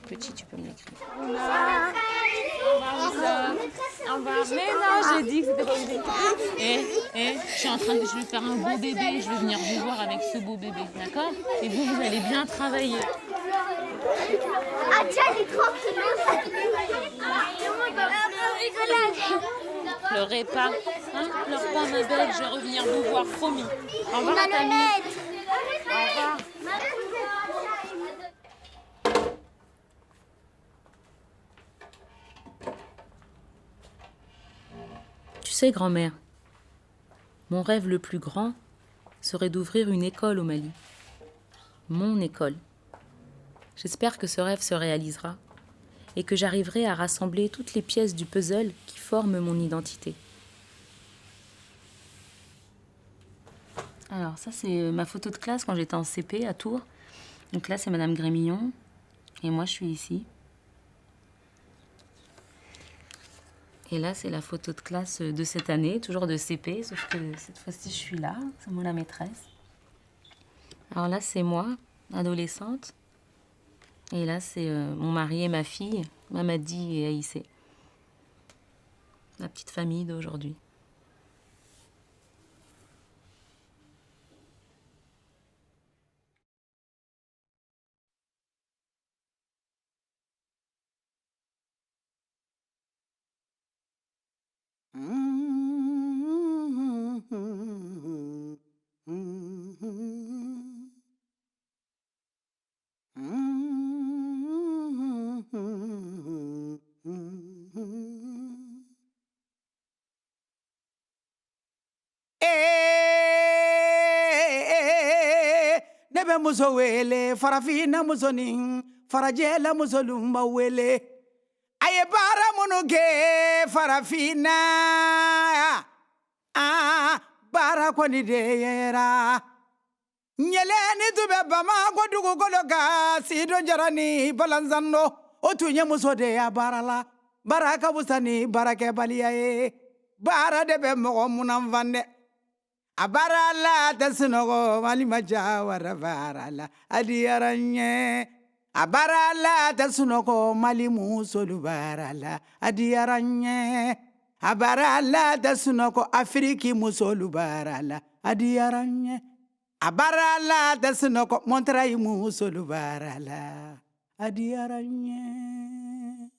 [SPEAKER 20] Petit, tu peux me l'écrire. Au revoir. Mais non, j'ai dit que c'était pas obligé. Je vais faire un beau bébé. Je vais venir vous voir avec ce beau bébé, d'accord? Et vous allez bien travailler.
[SPEAKER 2] Ah tiens, il est tranquille.
[SPEAKER 20] Pleurez pas. Hein, pleure pas, ma belle, je vais revenir vous voir, promis. Au revoir, Tammy. Au revoir.
[SPEAKER 21] Tu sais, grand-mère, mon rêve le plus grand serait d'ouvrir une école au Mali. Mon école. J'espère que ce rêve se réalisera et que j'arriverai à rassembler toutes les pièces du puzzle qui forment mon identité. Alors ça, c'est ma photo de classe quand j'étais en CP à Tours. Donc là, c'est Madame Grémillon et moi, je suis ici. Et là, c'est la photo de classe de cette année, toujours de CP, sauf que cette fois-ci, je suis là. C'est moi la maîtresse. Alors là, c'est moi, adolescente. Et là, c'est mon mari et ma fille, Mamadi et Aïssé. La petite famille d'aujourd'hui.
[SPEAKER 1] Ne bɛ muso wele farafina musonin farajɛla musolumba wele a ye baara minnu kɛ farafina baara kɔni de yera ɲɛlɛni tun bɛ Bamako dugukolo kan Sido Jara ni Balanzan o tun ye muso de y'a baara la baara ka fusa ni baarakɛbaliya ye baara de bɛ mɔgɔ munafan dɛ a baara la tɛ sunɔgɔ Mali ma ja wara baara la a diyara n ye a baara la tɛ sunɔgɔ Mali musolu baara la a diyara n ye a baara la tɛ sunɔgɔ Afiriki musolu baara la a diyara n ye a baara la tɛ sunɔgɔ Montrayi musolu baara la a diyara n ye